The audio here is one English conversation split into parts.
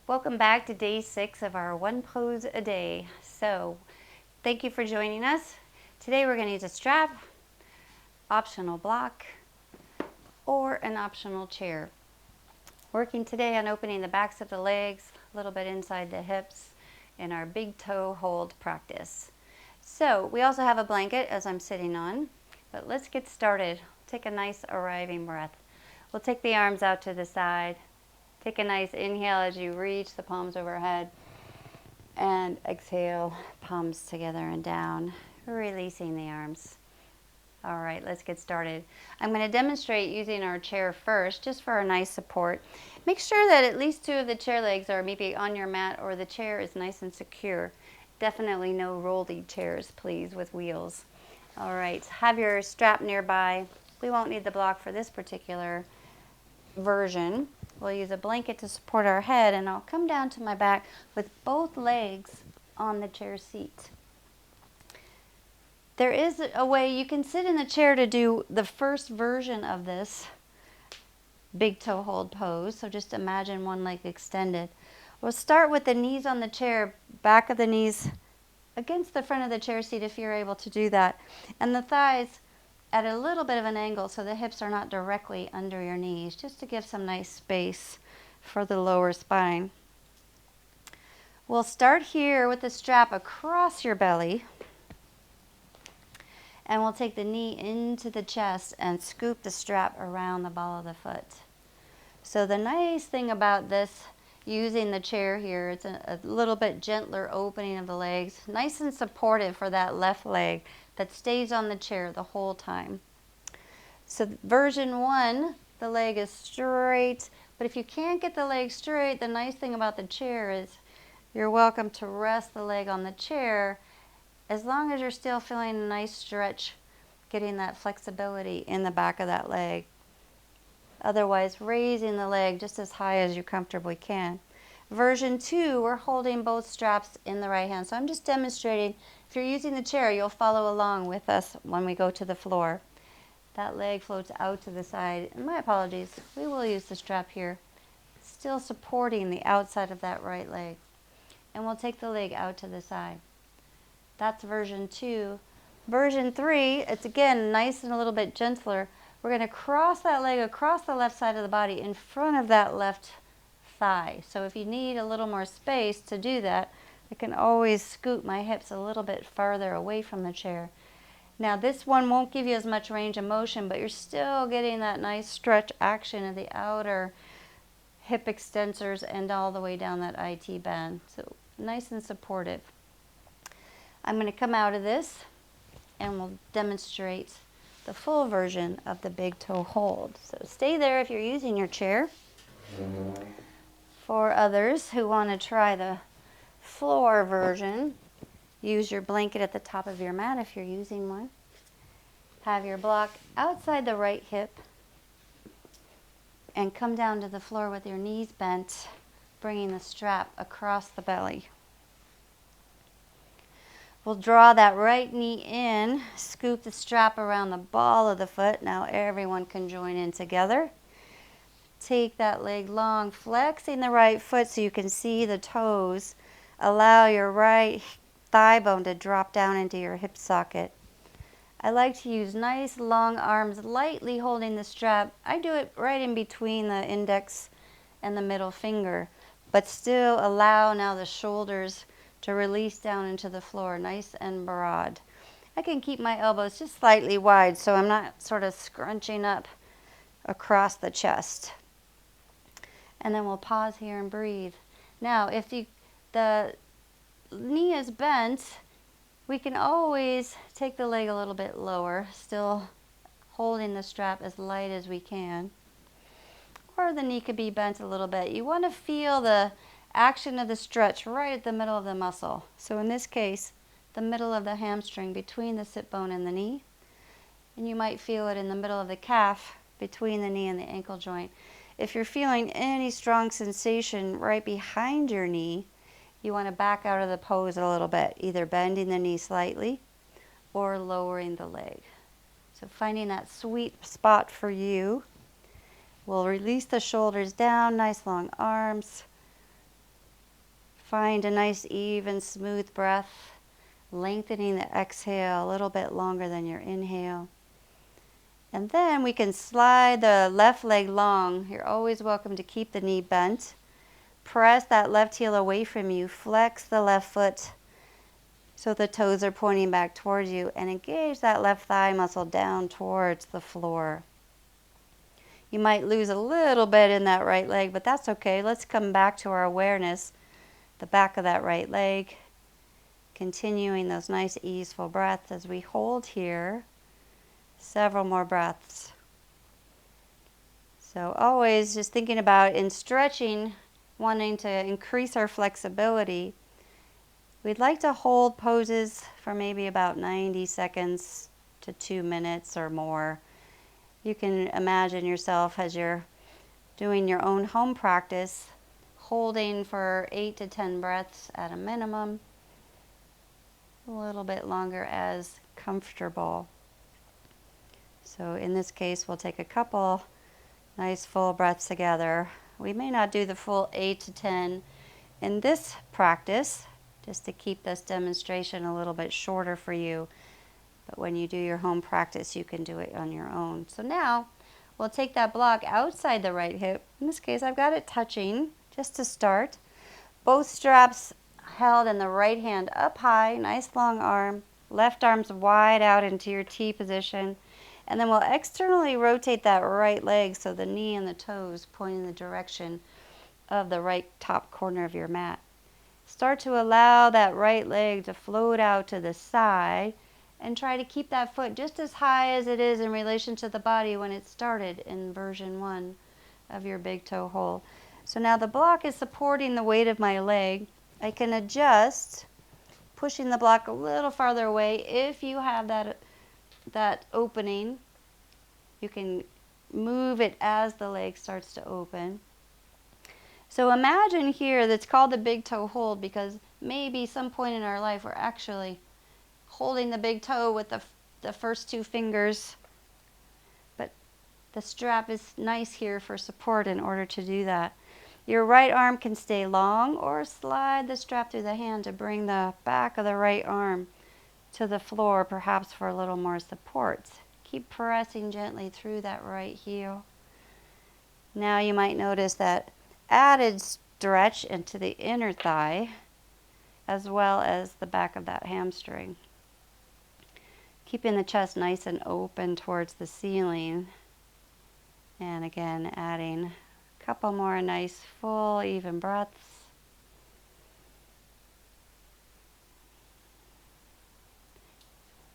Welcome back to day 6 of our one pose a day. So, thank you for joining us. Today we're going to use a strap, optional block, or an optional chair. Working today on opening the backs of the legs, a little bit inside the hips in our big toe hold practice. So, we also have a blanket as I'm sitting on, but let's get started. Take a nice arriving breath. We'll take the arms out to the side. Take a nice inhale as you reach the palms overhead, and exhale, palms together and down, releasing the arms. All right, let's get started. I'm going to demonstrate using our chair first, just for a nice support. Make sure that at least 2 of the chair legs are maybe on your mat or the chair is nice and secure. Definitely no rolly chairs, please, with wheels. All right, have your strap nearby. We won't need the block for this particular version. We'll use a blanket to support our head, and I'll come down to my back with both legs on the chair seat. There is a way you can sit in the chair to do the first version of this big toe hold pose. So just imagine one leg extended. We'll start with the knees on the chair, back of the knees against the front of the chair seat if you're able to do that, and the thighs at a little bit of an angle so the hips are not directly under your knees, just to give some nice space for the lower spine. We'll start here with the strap across your belly, and we'll take the knee into the chest and scoop the strap around the ball of the foot. So the nice thing about this, using the chair here, it's a little bit gentler opening of the legs, nice and supportive for that left leg that stays on the chair the whole time. So version 1, the leg is straight, but if you can't get the leg straight, the nice thing about the chair is you're welcome to rest the leg on the chair as long as you're still feeling a nice stretch, getting that flexibility in the back of that leg. Otherwise, raising the leg just as high as you comfortably can. Version 2, we're holding both straps in the right hand. So I'm just demonstrating. If you're using the chair, you'll follow along with us when we go to the floor. That leg floats out to the side. And my apologies, we will use the strap here. Still supporting the outside of that right leg. And we'll take the leg out to the side. That's version 2. Version 3, it's again nice and a little bit gentler. We're going to cross that leg across the left side of the body in front of that left thigh. So if you need a little more space to do that, I can always scoot my hips a little bit farther away from the chair. Now this one won't give you as much range of motion, but you're still getting that nice stretch action of the outer hip extensors and all the way down that IT band. So nice and supportive. I'm going to come out of this and we'll demonstrate the full version of the big toe hold. So stay there if you're using your chair. For others who want to try the floor version, use your blanket at the top of your mat if you're using one. Have your block outside the right hip and come down to the floor with your knees bent, bringing the strap across the belly. We'll draw that right knee in, scoop the strap around the ball of the foot. Now everyone can join in together. Take that leg long, flexing the right foot so you can see the toes. Allow your right thigh bone to drop down into your hip socket. I like to use nice long arms, lightly holding the strap. I do it right in between the index and the middle finger, but still allow now the shoulders to release down into the floor, nice and broad. I can keep my elbows just slightly wide so I'm not sort of scrunching up across the chest. And then we'll pause here and breathe. Now, if the knee is bent, we can always take the leg a little bit lower, still holding the strap as light as we can. Or the knee could be bent a little bit. You want to feel the action of the stretch right at the middle of the muscle. So in this case, the middle of the hamstring between the sit bone and the knee. And you might feel it in the middle of the calf between the knee and the ankle joint. If you're feeling any strong sensation right behind your knee, you want to back out of the pose a little bit, either bending the knee slightly or lowering the leg. So finding that sweet spot for you. We'll release the shoulders down, nice long arms. Find a nice, even, smooth breath, lengthening the exhale a little bit longer than your inhale. And then we can slide the left leg long. You're always welcome to keep the knee bent. Press that left heel away from you. Flex the left foot so the toes are pointing back towards you, and engage that left thigh muscle down towards the floor. You might lose a little bit in that right leg, but that's okay. Let's come back to our awareness, the back of that right leg, continuing those nice easeful breaths as we hold here. Several more breaths. So always just thinking about in stretching, wanting to increase our flexibility, we'd like to hold poses for maybe about 90 seconds to 2 minutes or more. You can imagine yourself as you're doing your own home practice, holding for 8 to 10 breaths at a minimum, a little bit longer as comfortable. So in this case, we'll take a couple nice full breaths together. We may not do the full 8 to 10 in this practice, just to keep this demonstration a little bit shorter for you. But when you do your home practice, you can do it on your own. So now we'll take that block outside the right hip. In this case, I've got it touching just to start. Both straps held in the right hand up high, nice long arm. Left arm's wide out into your T position. And then we'll externally rotate that right leg so the knee and the toes point in the direction of the right top corner of your mat. Start to allow that right leg to float out to the side and try to keep that foot just as high as it is in relation to the body when it started in version 1 of your big toe hold. So now the block is supporting the weight of my leg. I can adjust, pushing the block a little farther away. If you have that opening, you can move it as the leg starts to open. So imagine here that's called the big toe hold because maybe some point in our life we're actually holding the big toe with the first 2 fingers, but the strap is nice here for support in order to do that. Your right arm can stay long or slide the strap through the hand to bring the back of the right arm to the floor, perhaps for a little more support. Keep pressing gently through that right heel. Now you might notice that added stretch into the inner thigh as well as the back of that hamstring. Keeping the chest nice and open towards the ceiling. And again, adding a couple more nice full even breaths.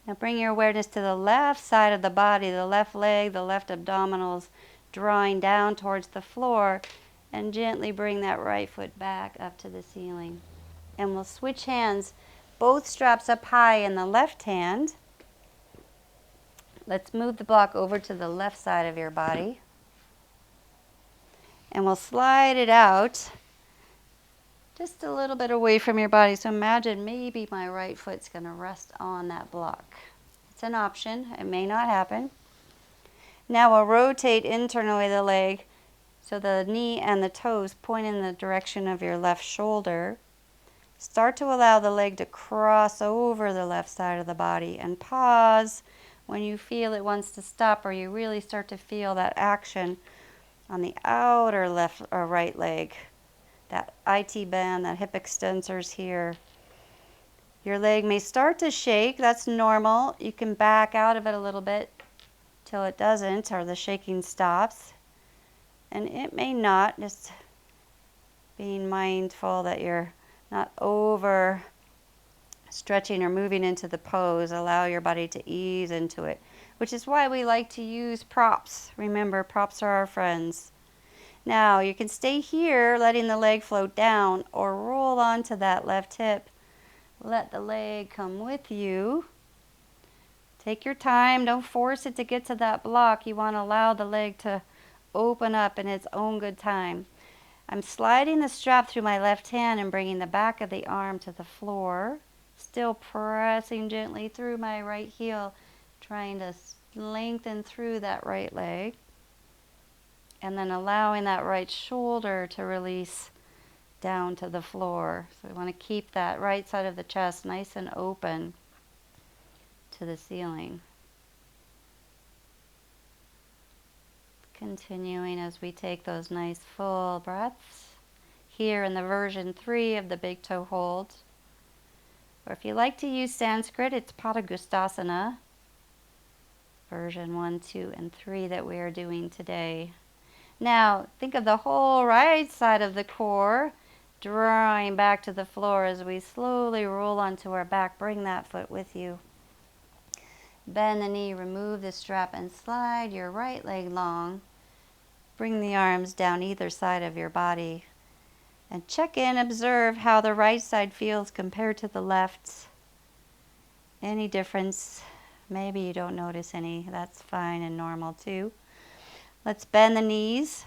Now bring your awareness to the left side of the body, the left leg, the left abdominals drawing down towards the floor, and gently bring that right foot back up to the ceiling. And we'll switch hands, both straps up high in the left hand. Let's move the block over to the left side of your body. And we'll slide it out just a little bit away from your body. So imagine maybe my right foot's going to rest on that block. It's an option. It may not happen. Now we'll rotate internally the leg so the knee and the toes point in the direction of your left shoulder. Start to allow the leg to cross over the left side of the body and pause when you feel it wants to stop or you really start to feel that action on the outer left or right leg. That IT band, that hip extensors here. Your leg may start to shake. That's normal. You can back out of it a little bit till it doesn't or the shaking stops. And it may not, just being mindful that you're not over stretching or moving into the pose. Allow your body to ease into it, which is why we like to use props. Remember, props are our friends. Now you can stay here letting the leg float down or roll onto that left hip. Let the leg come with you. Take your time. Don't force it to get to that block. You want to allow the leg to open up in its own good time. I'm sliding the strap through my left hand and bringing the back of the arm to the floor. Still pressing gently through my right heel, trying to lengthen through that right leg. And then allowing that right shoulder to release down to the floor. So we want to keep that right side of the chest nice and open to the ceiling. Continuing as we take those nice full breaths here in the version 3 of the big toe hold. Or if you like to use Sanskrit, it's Padangusthasana, version 1, 2, and 3 that we are doing today. Now, think of the whole right side of the core drawing back to the floor as we slowly roll onto our back. Bring that foot with you. Bend the knee, remove the strap, and slide your right leg long. Bring the arms down either side of your body. And check in, observe how the right side feels compared to the left. Any difference? Maybe you don't notice any. That's fine and normal too. Let's bend the knees.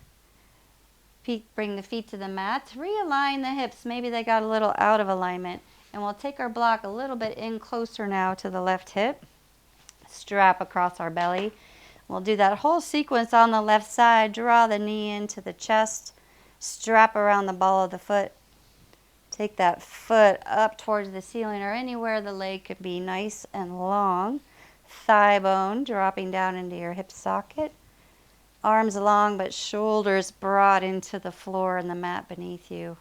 Bring the feet to the mat. Realign the hips. Maybe they got a little out of alignment. And we'll take our block a little bit in closer now to the left hip. Strap across our belly. We'll do that whole sequence on the left side. Draw the knee into the chest. Strap around the ball of the foot. Take that foot up towards the ceiling or anywhere the leg could be nice and long. Thigh bone dropping down into your hip socket. Arms long but shoulders broad into the floor and the mat beneath you.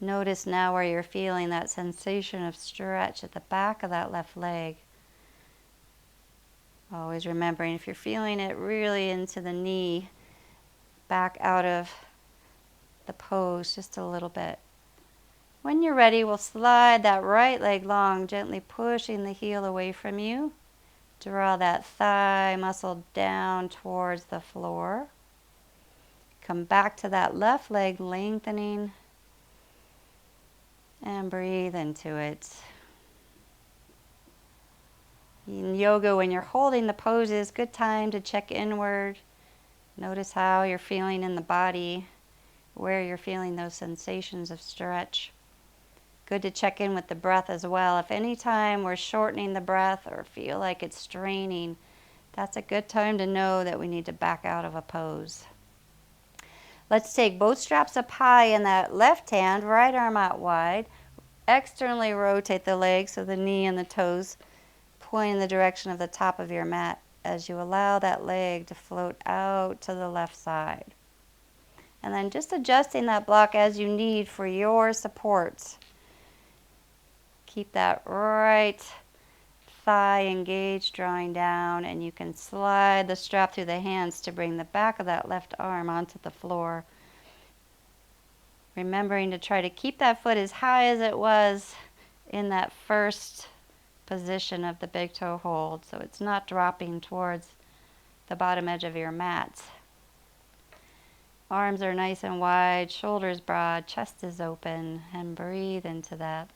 Notice now where you're feeling that sensation of stretch at the back of that left leg. Always remembering, if you're feeling it really into the knee, back out of the pose just a little bit. When you're ready, we'll slide that right leg long, gently pushing the heel away from you. Draw that thigh muscle down towards the floor. Come back to that left leg, lengthening, and breathe into it. In yoga, when you're holding the poses, good time to check inward. Notice how you're feeling in the body, where you're feeling those sensations of stretch. Good to check in with the breath as well. If any time we're shortening the breath or feel like it's straining, that's a good time to know that we need to back out of a pose. Let's take both straps up high in that left hand, right arm out wide. Externally rotate the legs so the knee and the toes point in the direction of the top of your mat as you allow that leg to float out to the left side. And then just adjusting that block as you need for your support. Keep that right thigh engaged, drawing down, and you can slide the strap through the hands to bring the back of that left arm onto the floor. Remembering to try to keep that foot as high as it was in that first position of the big toe hold, so it's not dropping towards the bottom edge of your mat. Arms are nice and wide, shoulders broad, chest is open, and breathe into that.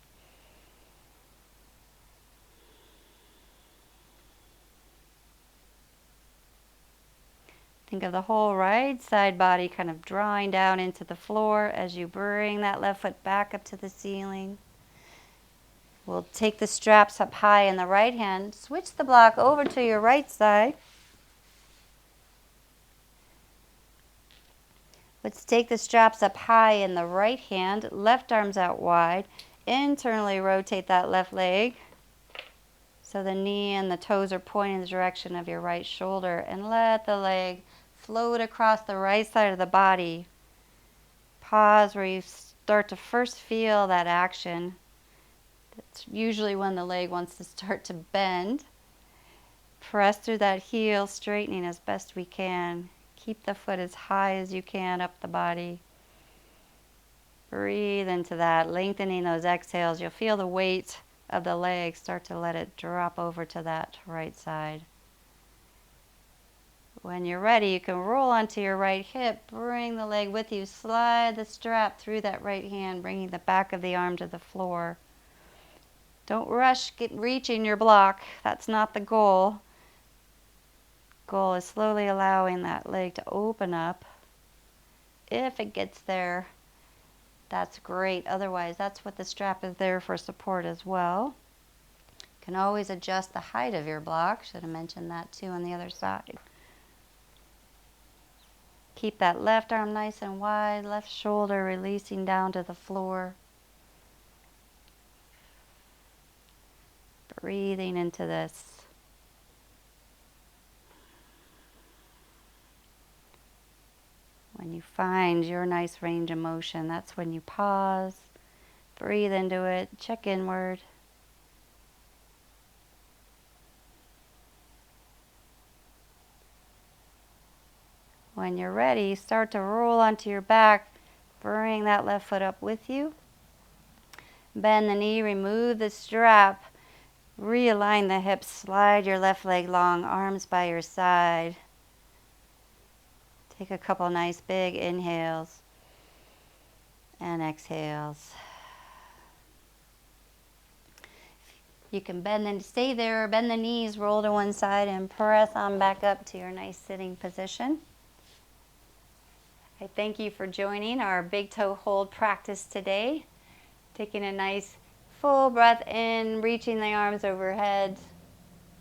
Think of the whole right side body kind of drawing down into the floor as you bring that left foot back up to the ceiling. We'll take the straps up high in the right hand, switch the block over to your right side. Let's take the straps up high in the right hand, left arms out wide. Internally rotate that left leg so the knee and the toes are pointing in the direction of your right shoulder, and let the leg float across the right side of the body. Pause where you start to first feel that action. That's usually when the leg wants to start to bend. Press through that heel, straightening as best we can. Keep the foot as high as you can up the body. Breathe into that, lengthening those exhales. You'll feel the weight of the leg start to let it drop over to that right side. When you're ready, you can roll onto your right hip, bring the leg with you, slide the strap through that right hand, bringing the back of the arm to the floor. Don't rush reaching your block. That's not the goal. Goal is slowly allowing that leg to open up. If it gets there, that's great. Otherwise, that's what the strap is there for, support as well. You can always adjust the height of your block. Should have mentioned that too on the other side. Keep that left arm nice and wide, left shoulder releasing down to the floor. Breathing into this. When you find your nice range of motion, that's when you pause, breathe into it, check inward. When you're ready, start to roll onto your back. Bring that left foot up with you. Bend the knee, remove the strap. Realign the hips, slide your left leg long, arms by your side. Take a couple nice big inhales and exhales. You can bend and stay there, bend the knees, roll to one side, and press on back up to your nice sitting position. I thank you for joining our big toe hold practice today. Taking a nice full breath in, reaching the arms overhead.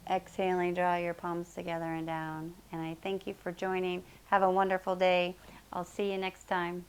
Exhaling, draw your palms together and down. And I thank you for joining. Have a wonderful day. I'll see you next time.